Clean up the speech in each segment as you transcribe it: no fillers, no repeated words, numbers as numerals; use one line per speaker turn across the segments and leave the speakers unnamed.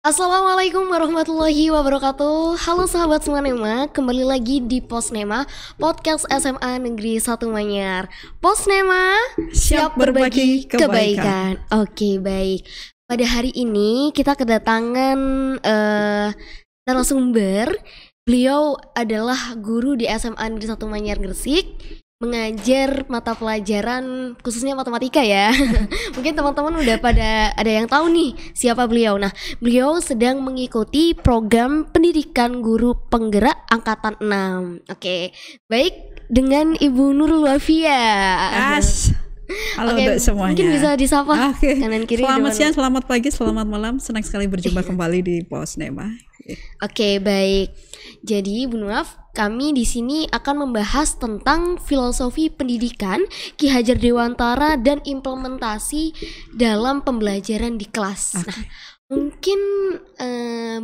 Assalamualaikum warahmatullahi wabarakatuh. Halo sahabat Semanema, kembali lagi di Posnema, podcast SMA Negeri 1 Manyar. Posnema, siap berbagi kebaikan. Oke, baik. Pada hari ini kita kedatangan narasumber. Beliau adalah guru di SMA Negeri 1 Manyar Gresik, mengajar mata pelajaran khususnya matematika ya. Mungkin teman-teman udah pada ada yang tahu nih siapa beliau. Nah, beliau sedang mengikuti program pendidikan guru penggerak angkatan 6. Oke, baik, dengan Ibu Nurul Wafia.
Halo untuk semuanya.
Mungkin bisa disapa kanan kiri.
Selamat siang, selamat pagi, selamat malam. Senang sekali berjumpa kembali di Posnema.
Oke, baik. Jadi Bu Nuaf, kami di sini akan membahas tentang filosofi pendidikan Ki Hajar Dewantara dan implementasi dalam pembelajaran di kelas. Nah, mungkin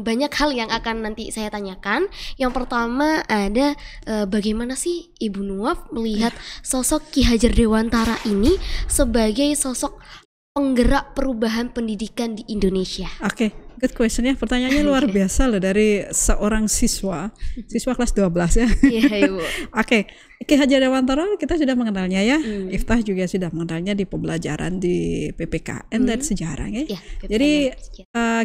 banyak hal yang akan nanti saya tanyakan. Yang pertama ada bagaimana sih Ibu Nuaf melihat sosok Ki Hajar Dewantara ini sebagai sosok penggerak perubahan pendidikan di Indonesia?
Good question ya. Pertanyaannya luar biasa loh dari seorang siswa kelas 12 ya.
Iya, Ibu.
Ki Hajar Dewantara kita sudah mengenalnya ya. Iftah juga sudah mengenalnya di pembelajaran di PPKN dan sejarah ya. Jadi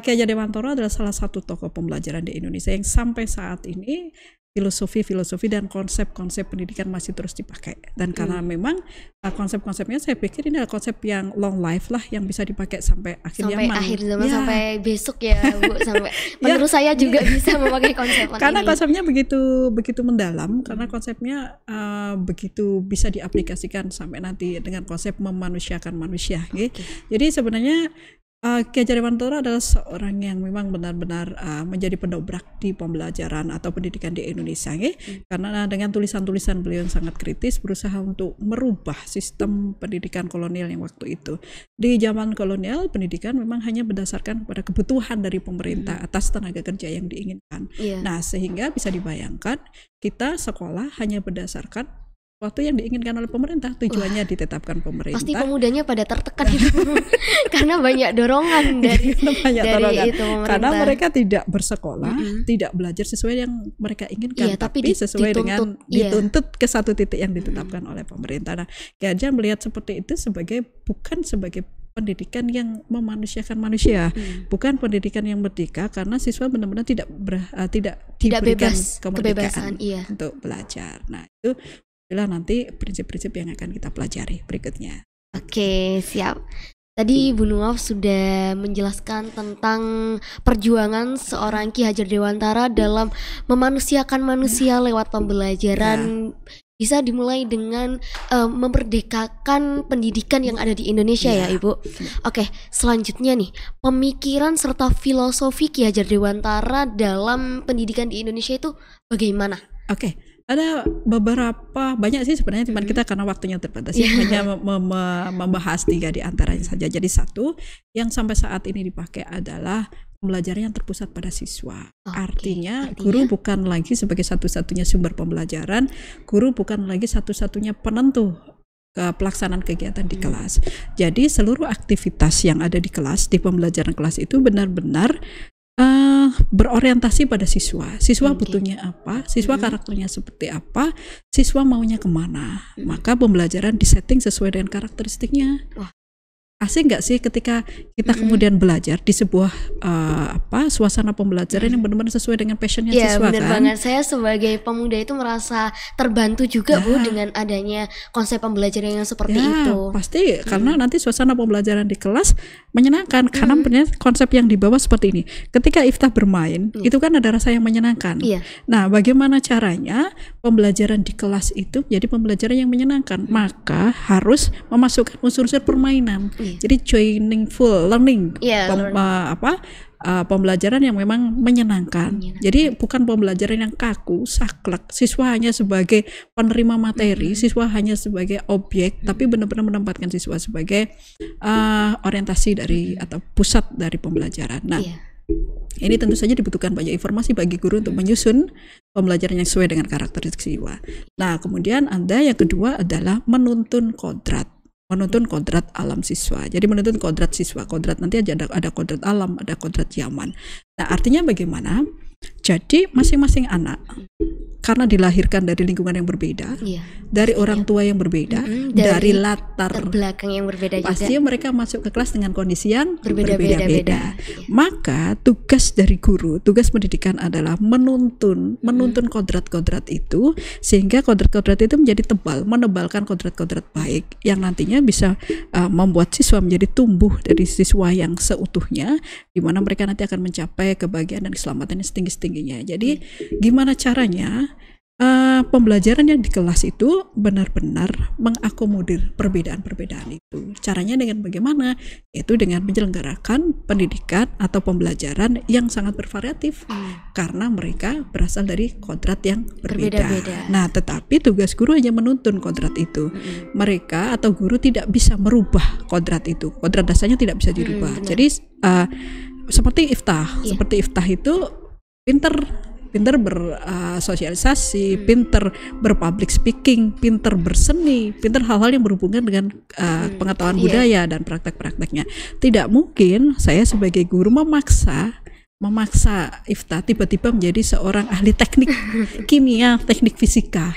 Ki Hajar Dewantara adalah salah satu tokoh pembelajaran di Indonesia yang sampai saat ini filosofi dan konsep-konsep pendidikan masih terus dipakai. Dan karena memang konsep-konsepnya saya pikir ini adalah konsep yang long life lah, yang bisa dipakai sampai akhir zaman.
Sampai akhir zaman, sampai besok ya Bu. Sampai menurut saya juga bisa memakai konsep
karena
ini.
Konsepnya begitu mendalam, karena konsepnya begitu bisa diaplikasikan sampai nanti dengan konsep memanusiakan manusia. Jadi sebenarnya Ki Hajar Dewantara adalah seorang yang memang benar-benar menjadi pendobrak di pembelajaran atau pendidikan di Indonesia karena dengan tulisan-tulisan beliau yang sangat kritis berusaha untuk merubah sistem pendidikan kolonial yang waktu itu. Di zaman kolonial pendidikan memang hanya berdasarkan pada kebutuhan dari pemerintah atas tenaga kerja yang diinginkan. Nah, sehingga bisa dibayangkan kita sekolah hanya berdasarkan waktu yang diinginkan oleh pemerintah, tujuannya ditetapkan pemerintah.
Pasti pemudanya pada tertekan itu karena banyak dorongan dari itu pemerintah.
Karena mereka tidak bersekolah, tidak belajar sesuai yang mereka inginkan, tapi sesuai dengan dituntut ke satu titik yang ditetapkan oleh pemerintah. Nah, Ki Hajar melihat seperti itu bukan sebagai pendidikan yang memanusiakan manusia, bukan pendidikan yang merdeka, karena siswa benar-benar tidak diberikan kemerdekaan untuk belajar. Nah, itu adalah nanti prinsip-prinsip yang akan kita pelajari berikutnya.
Oke, siap. Tadi Bu Nuaf sudah menjelaskan tentang perjuangan seorang Ki Hajar Dewantara dalam memanusiakan manusia lewat pembelajaran. Bisa dimulai dengan memerdekakan pendidikan yang ada di Indonesia ya Ibu. Oke, selanjutnya nih, pemikiran serta filosofi Ki Hajar Dewantara dalam pendidikan di Indonesia itu bagaimana?
Ada banyak sih sebenarnya, cuman kita karena waktunya terbatas hanya membahas 3 di antaranya saja. Jadi satu yang sampai saat ini dipakai adalah pembelajaran yang terpusat pada siswa. Artinya guru bukan lagi sebagai satu-satunya sumber pembelajaran, guru bukan lagi satu-satunya penentu pelaksanaan kegiatan di kelas. Jadi seluruh aktivitas yang ada di kelas, di pembelajaran kelas itu benar-benar berorientasi pada siswa. Siswa butuhnya apa, siswa karakternya seperti apa, siswa maunya kemana. Maka pembelajaran disetting sesuai dengan karakteristiknya. Asik nggak sih ketika kita kemudian belajar di sebuah suasana pembelajaran yang benar-benar sesuai dengan passionnya siswa
benar
kan?
Banget. Saya sebagai pemuda itu merasa terbantu juga Bu dengan adanya konsep pembelajaran yang seperti itu.
Pasti karena nanti suasana pembelajaran di kelas menyenangkan karena konsep yang dibawa seperti ini. Ketika Iftah bermain itu kan ada rasa yang menyenangkan. Nah, bagaimana caranya pembelajaran di kelas itu jadi pembelajaran yang menyenangkan? Maka harus memasukkan unsur-unsur permainan. Jadi joyful learning, pembelajaran yang memang menyenangkan. Jadi bukan pembelajaran yang kaku, saklek, siswa hanya sebagai penerima materi, siswa hanya sebagai objek, tapi benar-benar menempatkan siswa sebagai orientasi dari atau pusat dari pembelajaran. Nah, ini tentu saja dibutuhkan banyak informasi bagi guru untuk menyusun pembelajaran yang sesuai dengan karakteristik siswa. Nah, kemudian yang kedua adalah menuntun kodrat. menuntun kodrat alam siswa. Jadi menuntun kodrat siswa. Kodrat nanti ada kodrat alam, ada kodrat zaman. Nah, artinya bagaimana? Jadi masing-masing anak karena dilahirkan dari lingkungan yang berbeda, dari orang tua yang berbeda, dari latar
belakang yang berbeda
pasti
juga.
mereka masuk ke kelas dengan kondisi yang
Berbeda-beda.
Maka tugas dari guru, tugas pendidikan adalah menuntun kodrat-kodrat itu sehingga kodrat-kodrat itu menjadi tebal, menebalkan kodrat-kodrat baik yang nantinya bisa membuat siswa menjadi tumbuh dari siswa yang seutuhnya, di mana mereka nanti akan mencapai kebahagiaan dan keselamatan yang setinggi-tingginya. Jadi gimana caranya pembelajaran yang di kelas itu benar-benar mengakomodir perbedaan-perbedaan itu. Caranya dengan bagaimana? Yaitu dengan menyelenggarakan pendidikan atau pembelajaran yang sangat bervariatif karena mereka berasal dari kodrat yang berbeda. Nah, tetapi tugas guru hanya menuntun kodrat itu. Mereka atau guru tidak bisa merubah kodrat itu. Kodrat dasarnya tidak bisa dirubah. Jadi seperti Iftah, itu pinter bersosialisasi, pinter berpublic speaking, pinter berseni, pinter hal-hal yang berhubungan dengan pengetahuan budaya dan praktek-prakteknya. Tidak mungkin saya sebagai guru memaksa Iftah tiba-tiba menjadi seorang ahli teknik kimia, teknik fisika.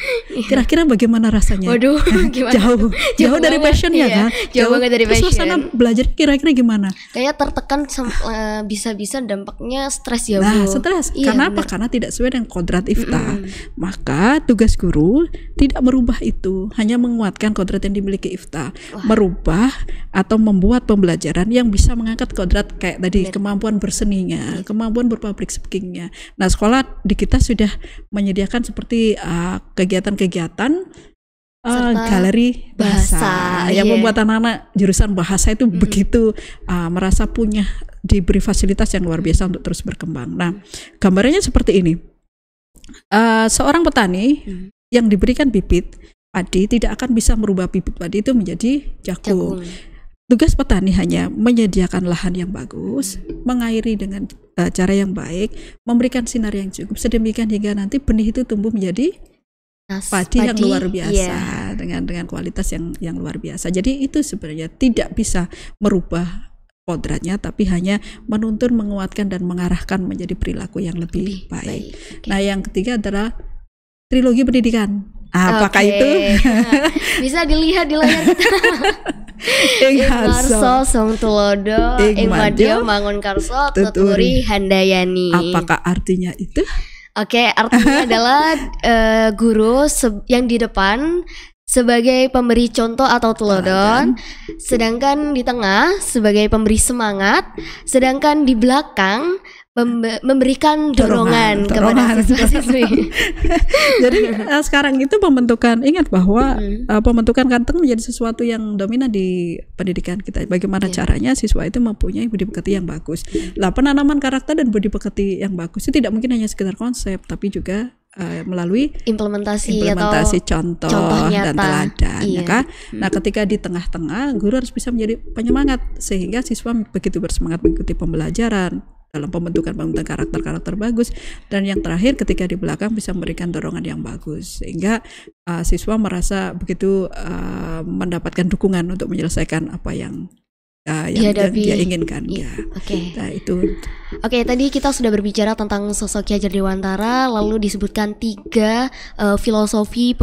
Kira-kira bagaimana rasanya?
Waduh, gimana?
Jauh dari passionnya kan?
Jauh banget dari passion.
Suasana belajar kira-kira gimana?
Kayak tertekan, bisa-bisa dampaknya stres ya, Bu.
Nah, stres. Karena apa? Karena tidak sesuai dengan kodrat Iftah. Maka tugas guru tidak merubah itu, hanya menguatkan kodrat yang dimiliki Iftah. Merubah atau membuat pembelajaran yang bisa mengangkat kodrat kayak tadi, kemampuan berseninya, kemampuan berpublic speakingnya. Nah, sekolah di kita sudah menyediakan seperti kegiatan-kegiatan galeri bahasa yang membuat anak-anak jurusan bahasa itu begitu merasa diberi fasilitas yang luar biasa untuk terus berkembang. Nah, gambarannya seperti ini. Seorang petani yang diberikan bibit padi tidak akan bisa merubah bibit padi itu menjadi jagung. Tugas petani hanya menyediakan lahan yang bagus, mengairi dengan cara yang baik, memberikan sinar yang cukup, sedemikian hingga nanti benih itu tumbuh menjadi padi yang luar biasa, dengan kualitas yang luar biasa. Jadi itu sebenarnya tidak bisa merubah kodratnya, tapi hanya menuntun, menguatkan dan mengarahkan menjadi perilaku yang lebih baik. Nah, yang ketiga adalah trilogi pendidikan. Apakah itu?
Bisa dilihat di layar kita. Ing Karso Song Tulodo, Ing Madya Mangun Karso Tuturi Handayani.
Apakah artinya itu?
Oke, artinya adalah guru yang di depan sebagai pemberi contoh atau telodon, sedangkan di tengah sebagai pemberi semangat, sedangkan di belakang memberikan dorongan kepada siswa-siswi.
Jadi sekarang itu pembentukan, ingat bahwa pembentukan karakter menjadi sesuatu yang dominan di pendidikan kita. Bagaimana caranya siswa itu mempunyai budi pekerti yang bagus. Lah, penanaman karakter dan budi pekerti yang bagus itu tidak mungkin hanya sekedar konsep, tapi juga melalui
implementasi
contoh dan teladan, ya kan? Nah, ketika di tengah-tengah, guru harus bisa menjadi penyemangat sehingga siswa begitu bersemangat mengikuti pembelajaran dalam pembentukan karakter bagus, dan yang terakhir ketika di belakang bisa memberikan dorongan yang bagus sehingga siswa merasa begitu mendapatkan dukungan untuk menyelesaikan apa yang dia inginkan. Nah, itu.
Oke, tadi kita sudah berbicara tentang sosok Ki Hajar Dewantara, lalu disebutkan 3 filosofi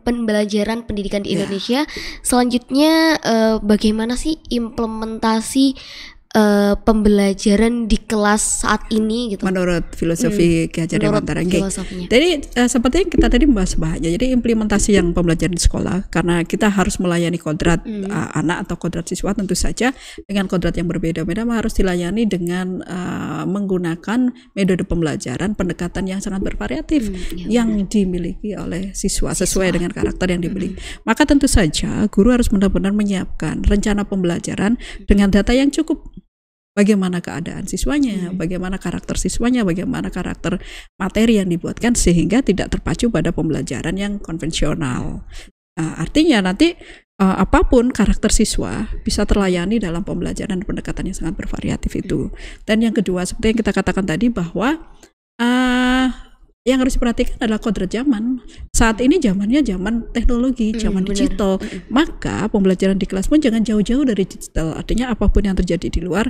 pembelajaran pendidikan di Indonesia. Selanjutnya bagaimana sih implementasi pembelajaran di kelas saat ini gitu
menurut filosofi Ki Hajar Dewantara? Jadi seperti yang kita tadi membahas bahannya, jadi implementasi yang pembelajaran di sekolah, karena kita harus melayani kodrat anak atau kodrat siswa tentu saja dengan kodrat yang berbeda-beda, harus dilayani dengan menggunakan metode pembelajaran pendekatan yang sangat bervariatif yang dimiliki oleh siswa sesuai dengan karakter yang dimiliki. Maka tentu saja guru harus benar-benar menyiapkan rencana pembelajaran dengan data yang cukup. Bagaimana keadaan siswanya, bagaimana karakter siswanya, bagaimana karakter materi yang dibuatkan sehingga tidak terpacu pada pembelajaran yang konvensional. Artinya nanti apapun karakter siswa bisa terlayani dalam pembelajaran pendekatan yang sangat bervariatif itu. Dan yang kedua, seperti yang kita katakan tadi bahwa yang harus diperhatikan adalah kodrat zaman. Saat ini zamannya zaman teknologi, zaman digital. Maka pembelajaran di kelas pun jangan jauh-jauh dari digital. Artinya apapun yang terjadi di luar,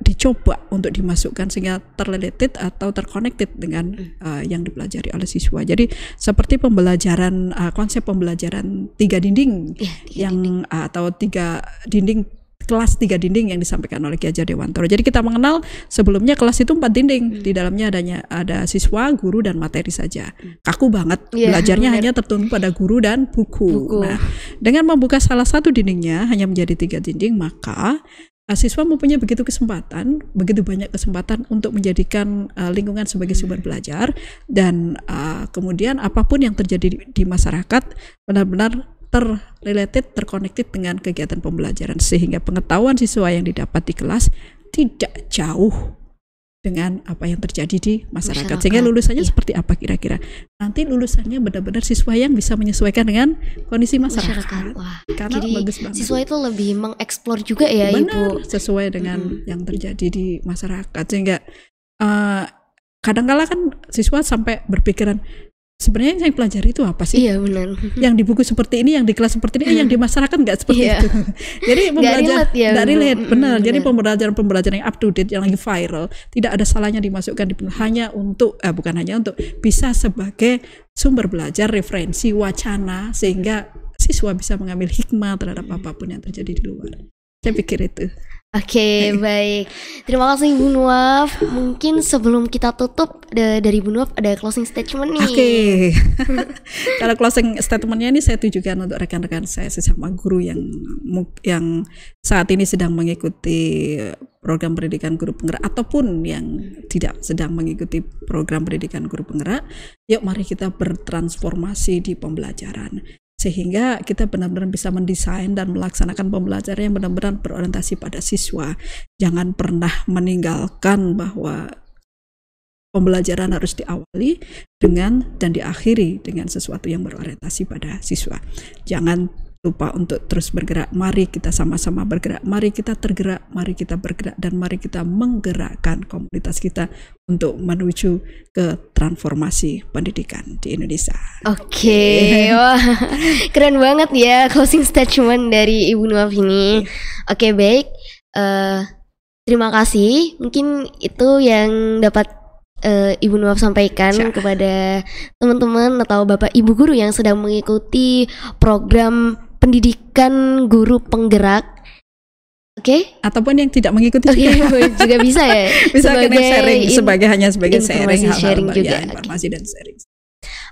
dicoba untuk dimasukkan sehingga terrelated atau terconnected dengan yang dipelajari oleh siswa. Jadi seperti pembelajaran konsep pembelajaran 3 dinding yang atau 3 dinding, kelas 3 dinding yang disampaikan oleh Ki Hajar Dewantara. Jadi kita mengenal sebelumnya kelas itu 4 dinding. Di dalamnya ada siswa, guru, dan materi saja. Kaku banget. Belajarnya hanya tertumpu pada guru dan buku. Nah, dengan membuka salah satu dindingnya hanya menjadi 3 dinding, maka siswa mempunyai begitu banyak kesempatan untuk menjadikan lingkungan sebagai sumber belajar, dan kemudian apapun yang terjadi di masyarakat benar-benar terrelated, terconnected dengan kegiatan pembelajaran, sehingga pengetahuan siswa yang didapat di kelas tidak jauh dengan apa yang terjadi di masyarakat. Sehingga lulusannya seperti apa kira-kira? Nanti lulusannya benar-benar siswa yang bisa menyesuaikan dengan kondisi masyarakat. Wah, karena
jadi
bagus banget.
Siswa itu lebih mengeksplor juga ya,
Ibu. Sesuai dengan yang terjadi di masyarakat. Sehingga kadang-kala kan siswa sampai berpikiran, sebenarnya yang saya pelajari itu apa sih?
Iya, benar.
Yang di buku seperti ini, yang di kelas seperti ini, yang di masyarakat nggak seperti itu. Jadi nggak relate, benar. Jadi pembelajaran yang up to date, yang lagi viral, tidak ada salahnya dimasukkan di hanya untuk bukan hanya untuk bisa sebagai sumber belajar, referensi, wacana, sehingga siswa bisa mengambil hikmah terhadap apapun yang terjadi di luar. Saya pikir itu.
Oke, baik. Terima kasih Bu Nuaf. Mungkin sebelum kita tutup dari Bu Nuaf ada closing statement nih.
Oke. Kalau closing statementnya ini saya tujukan untuk rekan-rekan saya sesama guru yang saat ini sedang mengikuti program pendidikan guru penggerak ataupun yang tidak sedang mengikuti program pendidikan guru penggerak. Yuk mari kita bertransformasi di pembelajaran, sehingga kita benar-benar bisa mendesain dan melaksanakan pembelajaran yang benar-benar berorientasi pada siswa. Jangan pernah meninggalkan bahwa pembelajaran harus diawali dengan dan diakhiri dengan sesuatu yang berorientasi pada siswa. Jangan lupa untuk terus bergerak. Mari kita sama-sama bergerak, mari kita tergerak, mari kita bergerak, dan mari kita menggerakkan komunitas kita untuk menuju ke transformasi pendidikan di Indonesia.
Oke, wah, keren banget ya closing statement dari Ibu Nuaf ini. Oke, baik, terima kasih. Mungkin itu yang dapat Ibu Nuaf sampaikan kepada teman-teman atau Bapak Ibu guru yang sedang mengikuti program pendidikan guru penggerak. Oke.
Ataupun yang tidak mengikuti
juga bisa ya.
Bisa sebagai hanya sebagai
sharing juga.
Informasi dan sharing.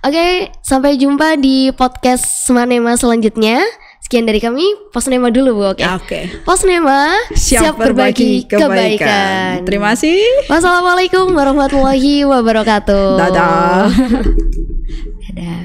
Oke, sampai jumpa di podcast Semanema selanjutnya. Sekian dari kami, Posnema dulu Bu. Oke. Posnema siap berbagi kebaikan.
Terima kasih.
Wassalamualaikum warahmatullahi wabarakatuh.
Dadah.
Dadah.